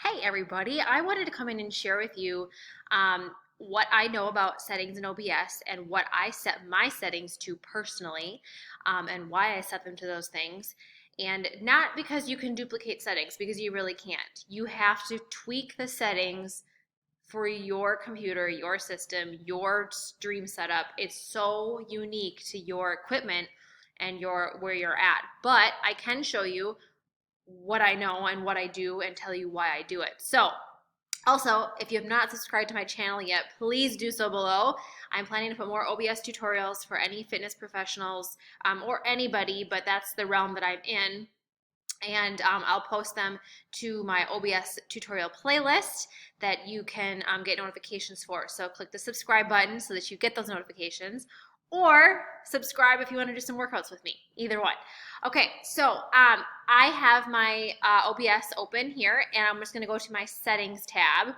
Hey everybody, I wanted to come in and share with you what I know about settings in OBS and what I set my settings to personally, and why I set them to those things. And not because you can duplicate settings, because you really can't. You have to tweak the settings for your computer, your system, your stream setup. It's so unique to your equipment and where you're at. But I can show you what I know and what I do and tell you why I do it. So also, if you have not subscribed to my channel yet, please do so below. I'm planning to put more OBS tutorials for any fitness professionals or anybody, but that's the realm that I'm in. And I'll post them to my OBS tutorial playlist that you can get notifications for. So click the subscribe button so that you get those notifications, or subscribe if you want to do some workouts with me, either one. Okay, so I have my OBS open here, and I'm just going to go to my settings tab,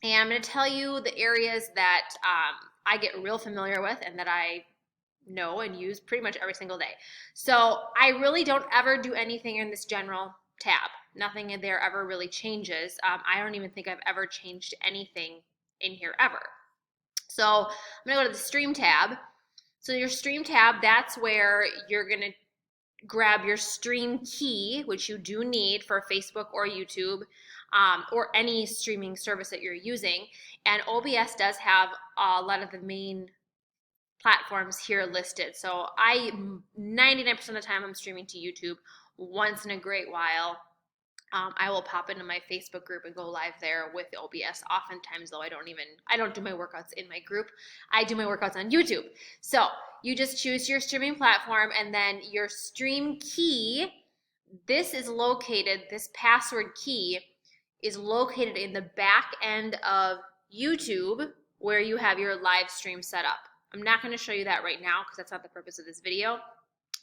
and I'm going to tell you the areas that I get real familiar with and that I know and use pretty much every single day. So I really don't ever do anything in this general tab. Nothing in there ever really changes. I don't even think I've ever changed anything in here ever. So I'm going to go to the stream tab. So your stream tab, that's where you're going to grab your stream key, which you do need for Facebook or YouTube, or any streaming service that you're using. And OBS does have a lot of the main platforms here listed. So 99% of the time I'm streaming to YouTube. Once in a great while, I will pop into my Facebook group and go live there with OBS. Oftentimes though, I don't do my workouts in my group. I do my workouts on YouTube. So you just choose your streaming platform, and then your stream key, this password key is located in the back end of YouTube where you have your live stream set up. I'm not going to show you that right now because that's not the purpose of this video,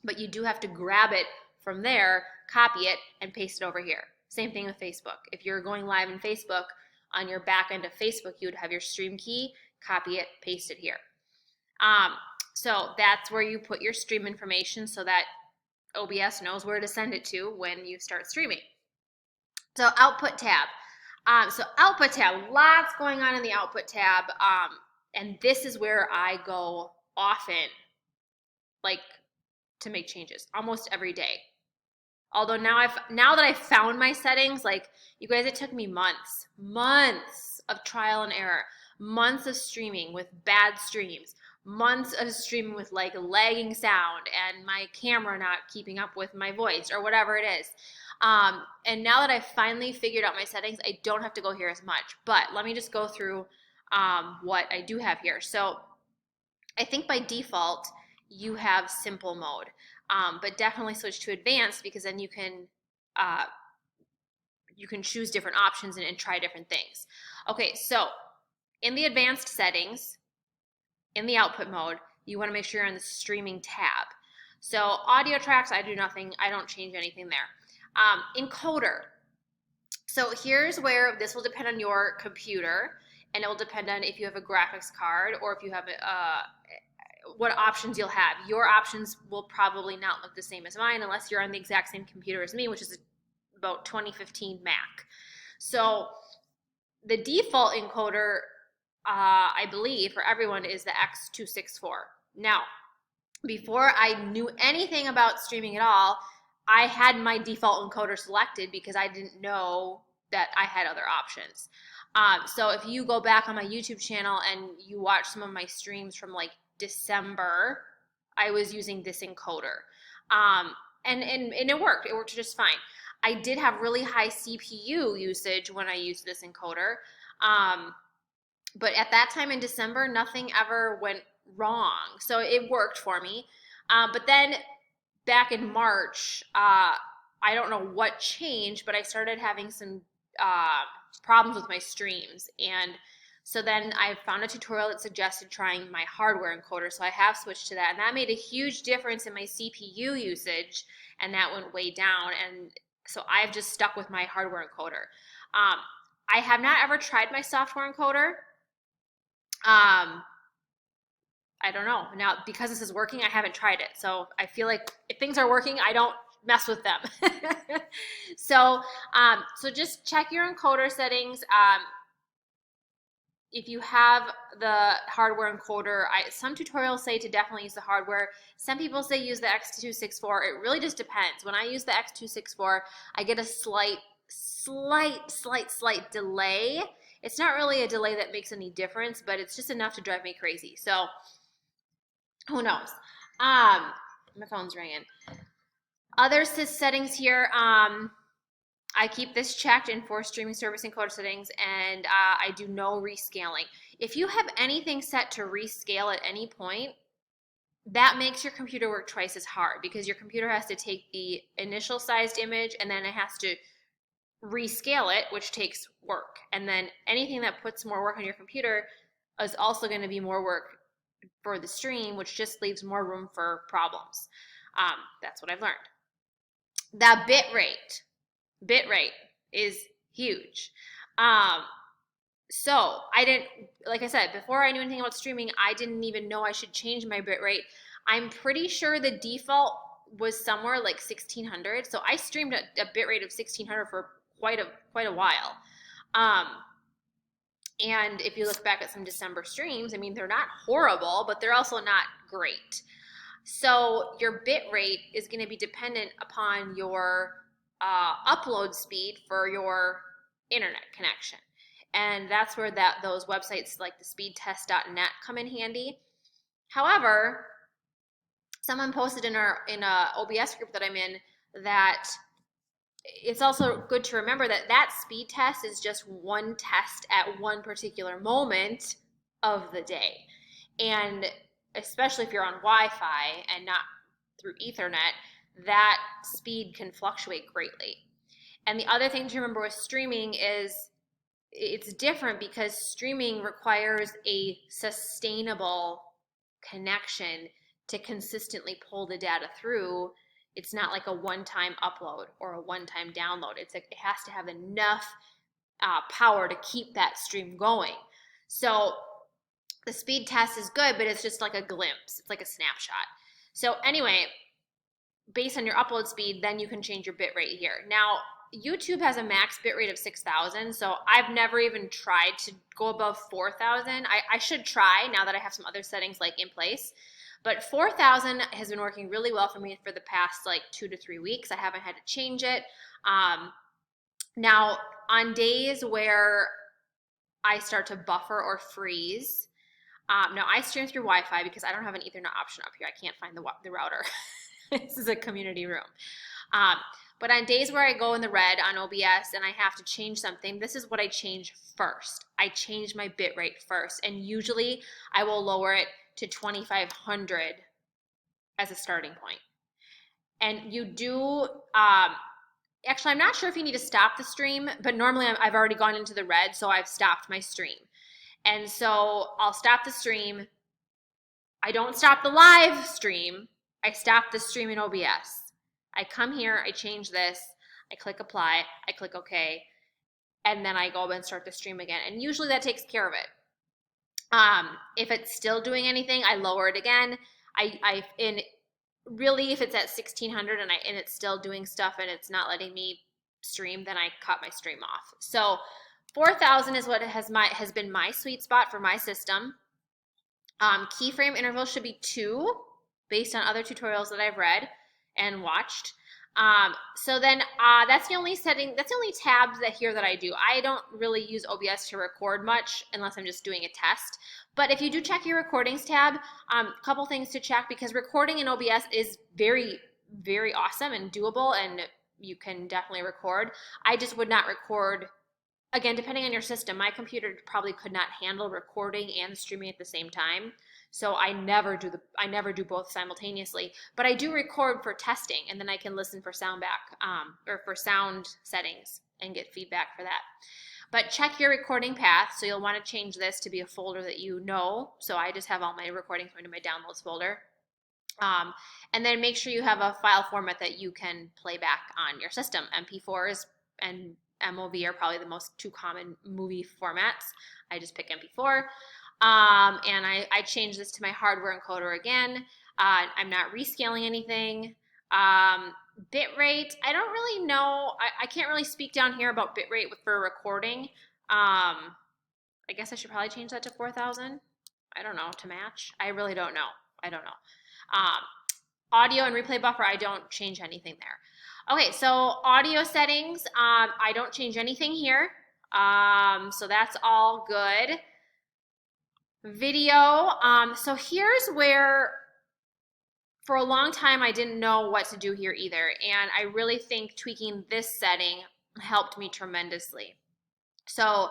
but you do have to grab it from there, copy it, and paste it over here. Same thing with Facebook. If you're going live in Facebook, on your back end of Facebook, you would have your stream key, copy it, paste it here. So that's where you put your stream information so that OBS knows where to send it to when you start streaming. So output tab. Output tab, lots going on in the output tab. And this is where I go often, like, to make changes, almost every day. Although now that I've found my settings, like, you guys, it took me months of trial and error, months of streaming with bad streams, months of streaming with like lagging sound and my camera not keeping up with my voice or whatever it is. And now that I've finally figured out my settings, I don't have to go here as much. But let me just go through what I do have here. So I think by default you have simple mode, but definitely switch to advanced, because then you can choose different options and try different things. Okay, so in the advanced settings, in the output mode, you want to make sure you're in the streaming tab. So audio tracks, I do nothing. I don't change anything there. Encoder. So here's where this will depend on your computer, and it will depend on if you have a graphics card or if you have what options you'll have. Your options will probably not look the same as mine unless you're on the exact same computer as me, which is about 2015 Mac. So the default encoder, I believe, for everyone is the X264. Now, before I knew anything about streaming at all, I had my default encoder selected because I didn't know that I had other options. So if you go back on my YouTube channel and you watch some of my streams from like December, I was using this encoder. And it worked. It worked just fine. I did have really high CPU usage when I used this encoder. But at that time in December, nothing ever went wrong. So it worked for me. But then back in March, I don't know what changed, but I started having some problems with my streams. And so then I found a tutorial that suggested trying my hardware encoder. So I have switched to that. And that made a huge difference in my CPU usage. And that went way down. And so I've just stuck with my hardware encoder. I have not ever tried my software encoder. I don't know. Now, because this is working, I haven't tried it. So I feel like if things are working, I don't mess with them. So just check your encoder settings. If you have the hardware encoder, some tutorials say to definitely use the hardware. Some people say use the 𝗥264. It really just depends. When I use the 𝗥264, I get a slight delay. It's not really a delay that makes any difference, but it's just enough to drive me crazy. So who knows? My phone's ringing. Other settings here. I keep this checked in for streaming service encoder settings, and I do no rescaling. If you have anything set to rescale at any point, that makes your computer work twice as hard, because your computer has to take the initial sized image and then it has to rescale it, which takes work. And then anything that puts more work on your computer is also going to be more work for the stream, which just leaves more room for problems. That's what I've learned. The bitrate is huge. So I didn't, like I said, before I knew anything about streaming, I didn't even know I should change my bitrate. I'm pretty sure the default was somewhere like 1600. So I streamed a bitrate of 1600 for quite a while. And if you look back at some December streams, I mean, they're not horrible, but they're also not great. So your bitrate is going to be dependent upon your upload speed for your internet connection. And that's where those websites like the speedtest.net come in handy. However, someone posted in a OBS group that I'm in that it's also good to remember that speed test is just one test at one particular moment of the day. And especially if you're on Wi-Fi and not through Ethernet, that speed can fluctuate greatly. And the other thing to remember with streaming is it's different, because streaming requires a sustainable connection to consistently pull the data through. It's not like a one-time upload or a one-time download. It has to have enough power to keep that stream going. So the speed test is good, but it's just like a glimpse. It's like a snapshot. So anyway, based on your upload speed, then you can change your bitrate here. Now, YouTube has a max bitrate of 6,000, so I've never even tried to go above 4,000. I should try now that I have some other settings like in place. But 4,000 has been working really well for me for the past like 2 to 3 weeks. I haven't had to change it. Now, on days where I start to buffer or freeze, now I stream through Wi-Fi because I don't have an Ethernet option up here. I can't find the router. This is a community room. But on days where I go in the red on OBS and I have to change something, this is what I change first. I change my bitrate first, and usually I will lower it to 2,500 as a starting point. And you do, actually I'm not sure if you need to stop the stream, but normally I've already gone into the red, so I've stopped my stream. And so I'll stop the stream. I don't stop the live stream. I stop the stream in OBS. I come here, I change this, I click apply, I click OK, and then I go and start the stream again. And usually that takes care of it. If it's still doing anything, I lower it again. Really, if it's at 1,600 and it's still doing stuff and it's not letting me stream, then I cut my stream off. So 4,000 is what has been my sweet spot for my system. Keyframe interval should be 2, based on other tutorials that I've read and watched. So then that's the only setting, that's the only tabs that I do. I don't really use OBS to record much unless I'm just doing a test. But if you do check your recordings tab, a couple things to check, because recording in OBS is very, very awesome and doable, and you can definitely record. I just would not record, again, depending on your system. My computer probably could not handle recording and streaming at the same time. So I never do both simultaneously, but I do record for testing, and then I can listen for sound back, or for sound settings and get feedback for that. But check your recording path. So you'll want to change this to be a folder that you know. So I just have all my recordings going to my downloads folder. And then make sure you have a file format that you can play back on your system. MP4s and MOV are probably the most 2 common movie formats. I just pick MP4. And I change this to my hardware encoder again. I'm not rescaling anything. Bitrate, I don't really know. I can't really speak down here about bitrate for recording. I guess I should probably change that to 4,000. I don't know, to match. I really don't know. I don't know. Audio and replay buffer, I don't change anything there. Okay, so audio settings, I don't change anything here. So that's all good. Video, so here's where for a long time I didn't know what to do here either, and I really think tweaking this setting helped me tremendously. So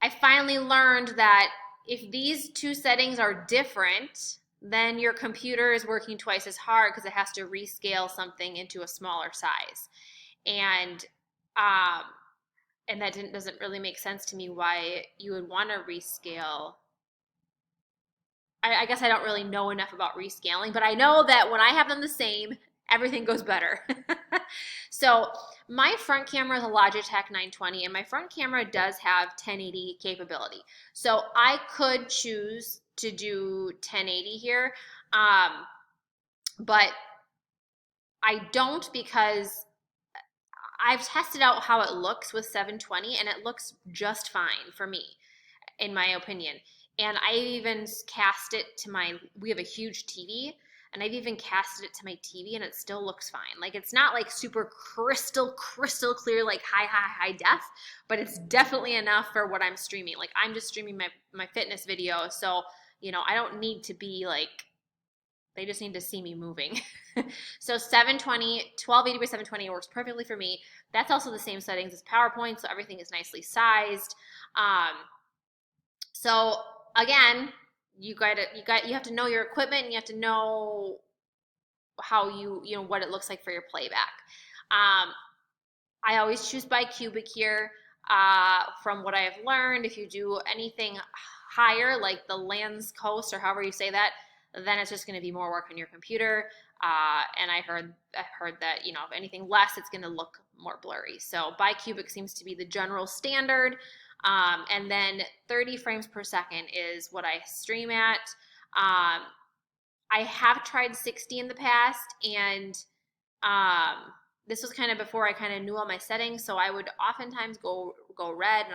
I finally learned that if these two settings are different, then your computer is working twice as hard because it has to rescale something into a smaller size. And that doesn't really make sense to me why you would want to rescale. I guess I don't really know enough about rescaling, but I know that when I have them the same, everything goes better. So my front camera is a Logitech 920, and my front camera does have 1080 capability. So I could choose to do 1080 here, but I don't, because I've tested out how it looks with 720, and it looks just fine for me, in my opinion. And I even cast it to we have a huge TV, and I've even casted it to my TV, and it still looks fine. Like, it's not like super crystal clear, like high def, but it's definitely enough for what I'm streaming. Like, I'm just streaming my fitness video, so, you know, I don't need to be like, they just need to see me moving. So 720, 1280 by 720 works perfectly for me. That's also the same settings as PowerPoint, so everything is nicely sized. So again, you have to know your equipment, and you have to know how what it looks like for your playback. I always choose bicubic here. From what I have learned, if you do anything higher, like the lens coast or however you say that, then it's just going to be more work on your computer. And I heard that, you know, if anything less, it's going to look more blurry. So bicubic seems to be the general standard. And then 30 frames per second is what I stream at. I have tried 60 in the past, and this was kind of before I kind of knew all my settings, so I would oftentimes go red, and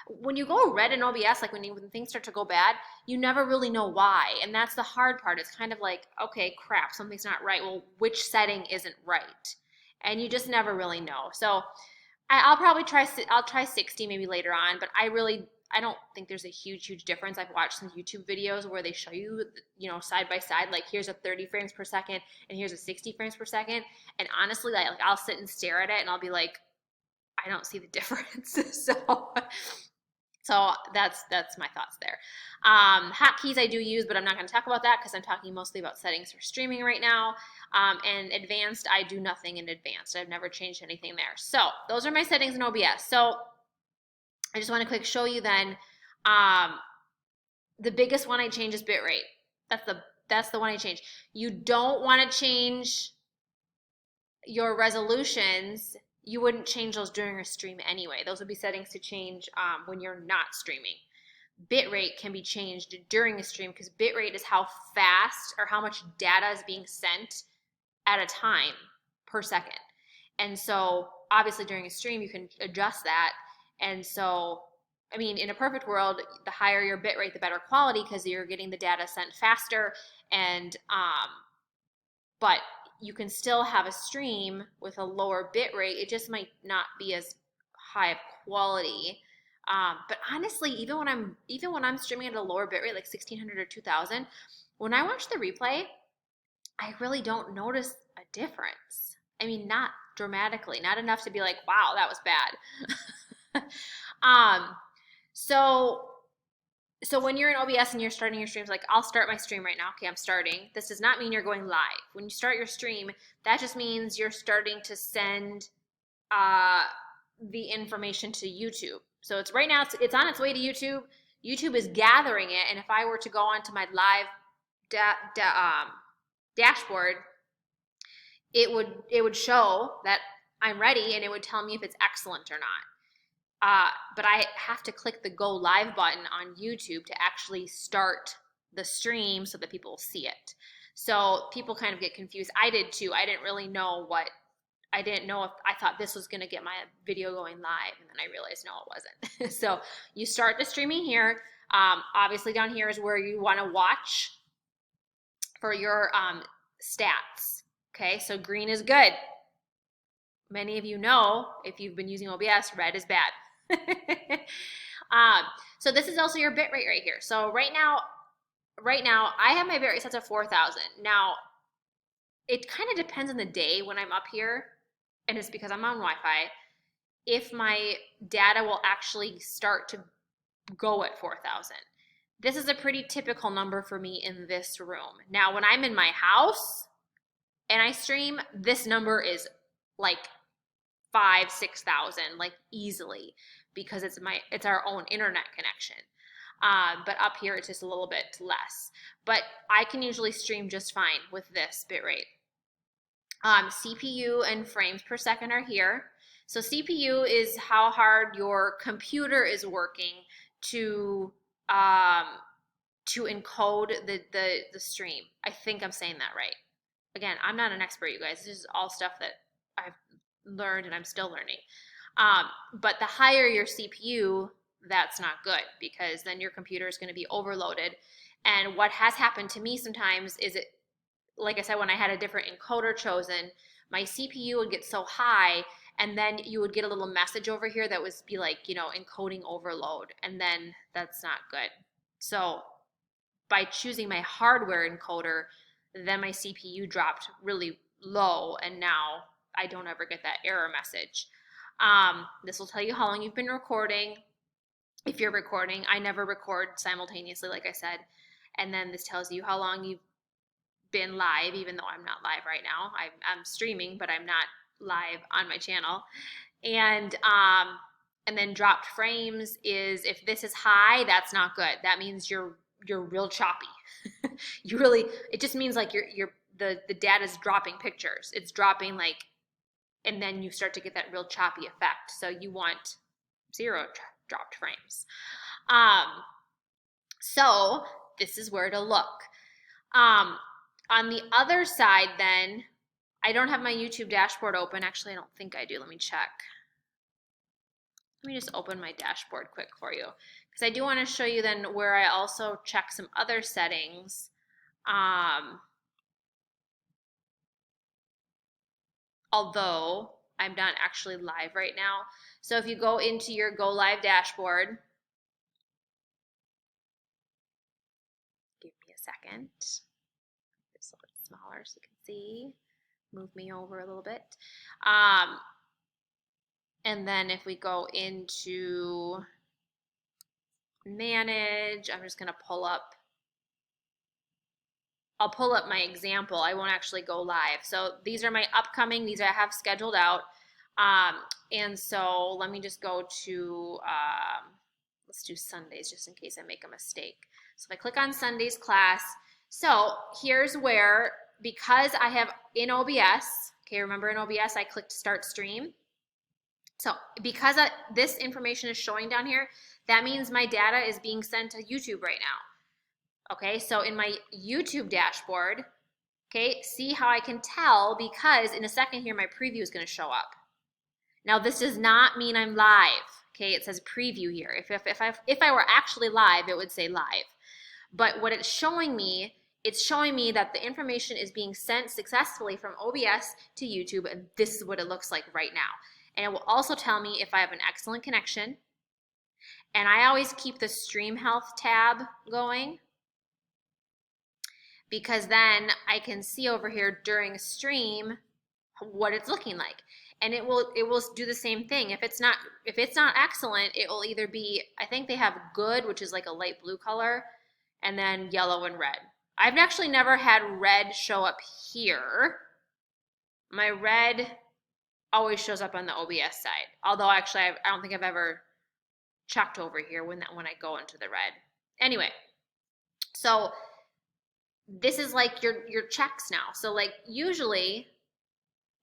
when you go red in OBS, like when things start to go bad, you never really know why, and that's the hard part. It's kind of like, okay, crap, something's not right. Well, which setting isn't right? And you just never really know. So I'll probably try 60 maybe later on, but I don't think there's a huge difference. I've watched some YouTube videos where they show you, you know, side by side, like here's a 30 frames per second and here's a 60 frames per second. And honestly, like I'll sit and stare at it and I'll be like, I don't see the difference. So that's my thoughts there. Hotkeys I do use, but I'm not going to talk about that because I'm talking mostly about settings for streaming right now. And advanced, I do nothing in advanced. I've never changed anything there. So those are my settings in OBS. So I just want to quick show you then. The biggest one I change is bitrate. That's the one I change. You don't want to change your resolutions. You wouldn't change those during a stream anyway. Those would be settings to change when you're not streaming. Bitrate can be changed during a stream because bitrate is how fast or how much data is being sent at a time per second. And so obviously during a stream you can adjust that. And so, I mean, in a perfect world, the higher your bitrate, the better quality because you're getting the data sent faster. And but you can still have a stream with a lower bitrate. It just might not be as high of quality. But honestly, even when I'm streaming at a lower bitrate, like 1600 or 2000, when I watch the replay, I really don't notice a difference. I mean, not dramatically, not enough to be like, wow, that was bad. So when you're in OBS and you're starting your streams, like I'll start my stream right now. Okay, I'm starting. This does not mean you're going live. When you start your stream, that just means you're starting to send the information to YouTube. So it's right now, it's on its way to YouTube. YouTube is gathering it, and if I were to go onto my live dashboard, it would show that I'm ready, and it would tell me if it's excellent or not. But I have to click the go live button on YouTube to actually start the stream so that people will see it. So people kind of get confused. I did too. I didn't really know I didn't know if I thought this was going to get my video going live, and then I realized no, it wasn't. So you start the streaming here. Obviously down here is where you want to watch for your stats. Okay, so green is good. Many of you know, if you've been using OBS, red is bad. So this is also your bit rate right here. So right now I have my bit rate set to 4,000. Now, it kind of depends on the day when I'm up here, and it's because I'm on Wi-Fi, if my data will actually start to go at 4,000. This is a pretty typical number for me in this room. Now, when I'm in my house and I stream, this number is like 5,000, 6,000, like easily, because it's our own internet connection. But up here, it's just a little bit less. But I can usually stream just fine with this bitrate. CPU and frames per second are here. So CPU is how hard your computer is working to encode the stream. I think I'm saying that right. Again, I'm not an expert, you guys. This is all stuff that I've learned and I'm still learning. But the higher your CPU, that's not good, because then your computer is going to be overloaded. And what has happened to me sometimes is like I said, when I had a different encoder chosen, my CPU would get so high, and then you would get a little message over here that would be like, encoding overload, and then that's not good. So by choosing my hardware encoder, then my CPU dropped really low, and now I don't ever get that error message. This will tell you how long you've been recording. If you're recording, I never record simultaneously, like I said. And then this tells you how long you've been live, even though I'm not live right now. I'm streaming, but I'm not live on my channel. And then dropped frames is, if this is high, that's not good. That means you're real choppy. It just means like the data is dropping pictures. It's dropping like, and then you start to get that real choppy effect. So you want 0 dropped frames. So this is where to look. On the other side then, I don't have my YouTube dashboard open. Actually, I don't think I do. Let me check. Let me just open my dashboard quick for you, because I do want to show you then where I also check some other settings. Although I'm not actually live right now. So if you go into your Go Live dashboard, give me a second. It's a little smaller so you can see. Move me over a little bit. And then if we go into manage, I'm just gonna I'll pull up my example. I won't actually go live. So these are my upcoming, these I have scheduled out. And so let me just go to, let's do Sundays just in case I make a mistake. So if I click on Sunday's class, so here's where, because I have in OBS, okay, remember in OBS I clicked start stream. So because this information is showing down here, that means my data is being sent to YouTube right now. Okay, so in my YouTube dashboard, okay, see how I can tell, because in a second here my preview is going to show up. Now this does not mean I'm live. Okay, it says preview here. If I were actually live, it would say live. But what it's showing me that the information is being sent successfully from OBS to YouTube, and this is what it looks like right now. And it will also tell me if I have an excellent connection. And I always keep the stream health tab going, because then I can see over here during stream what it's looking like. And it will do the same thing. If it's not excellent, it will either be, I think they have good, which is like a light blue color, and then yellow and red. I've actually never had red show up here. My red always shows up on the OBS side. Although actually I don't think I've ever checked over here when I go into the red. Anyway, so this is like your checks now. So like usually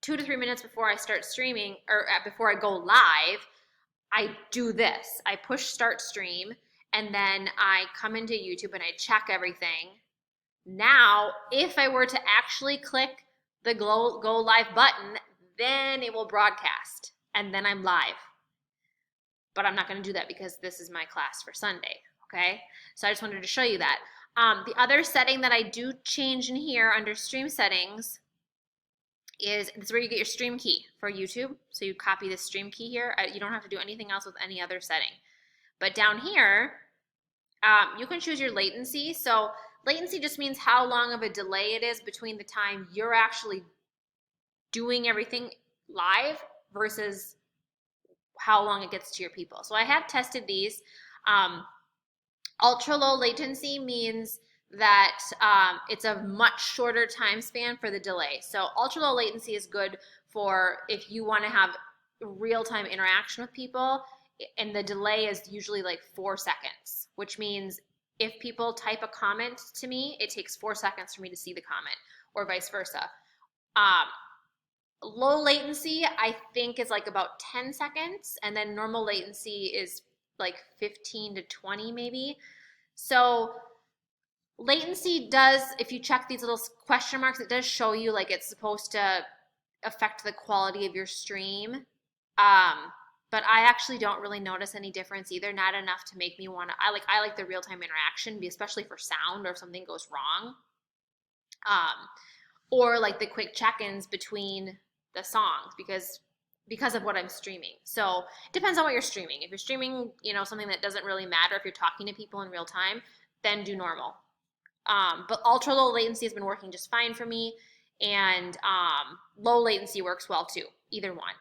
2 to 3 minutes before I start streaming, or before I go live, I do this. I push start stream, and then I come into YouTube and I check everything. Now, if I were to actually click the go live button, then it will broadcast and then I'm live. But I'm not going to do that because this is my class for Sunday, okay? So I just wanted to show you that. The other setting that I do change in here under stream settings is this is where you get your stream key for YouTube. So you copy the stream key here. You don't have to do anything else with any other setting. But down here, you can choose your latency. So latency just means how long of a delay it is between the time you're actually doing everything live versus how long it gets to your people. So I have tested these. Ultra low latency means that it's a much shorter time span for the delay. So ultra low latency is good for if you want to have real-time interaction with people, and the delay is usually like 4 seconds, which means if people type a comment to me, it takes 4 seconds for me to see the comment, or vice versa. Low latency, I think, is like about 10 seconds, and then normal latency is like 15 to 20 maybe. So latency does, if you check these little question marks, it does show you like it's supposed to affect the quality of your stream. But I actually don't really notice any difference either, not enough to make me want to, I like the real-time interaction, especially for sound or if something goes wrong. Or like the quick check-ins between the songs because of what I'm streaming. So it depends on what you're streaming. If you're streaming, you know, something that doesn't really matter, if you're talking to people in real time, then do normal. But ultra low latency has been working just fine for me, and low latency works well too, either one.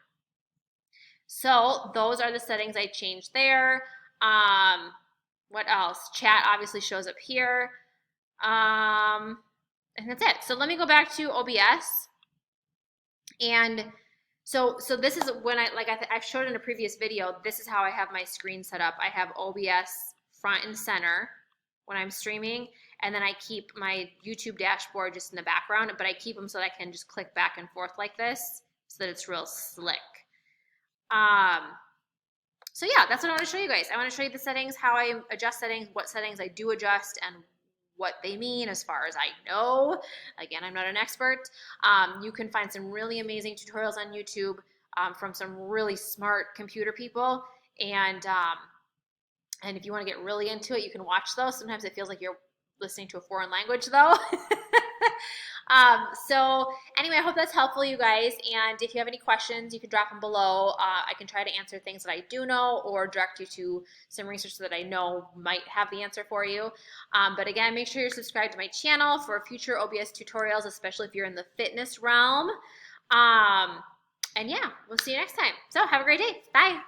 So those are the settings I changed there. What else? Chat obviously shows up here. And that's it. So let me go back to OBS. And so this is when I've showed in a previous video, this is how I have my screen set up. I have OBS front and center when I'm streaming, and then I keep my YouTube dashboard just in the background, but I keep them so that I can just click back and forth like this so that it's real slick. So yeah, that's what I want to show you guys. I want to show you the settings, how I adjust settings, what settings I do adjust, and what they mean as far as I know. Again, I'm not an expert. You can find some really amazing tutorials on YouTube from some really smart computer people. And if you want to get really into it, you can watch those. Sometimes it feels like you're listening to a foreign language though. So anyway, I hope that's helpful, you guys. And if you have any questions, you can drop them below. I can try to answer things that I do know or direct you to some research that I know might have the answer for you. But again, make sure you're subscribed to my channel for future OBS tutorials, especially if you're in the fitness realm. And yeah, we'll see you next time. So have a great day. Bye.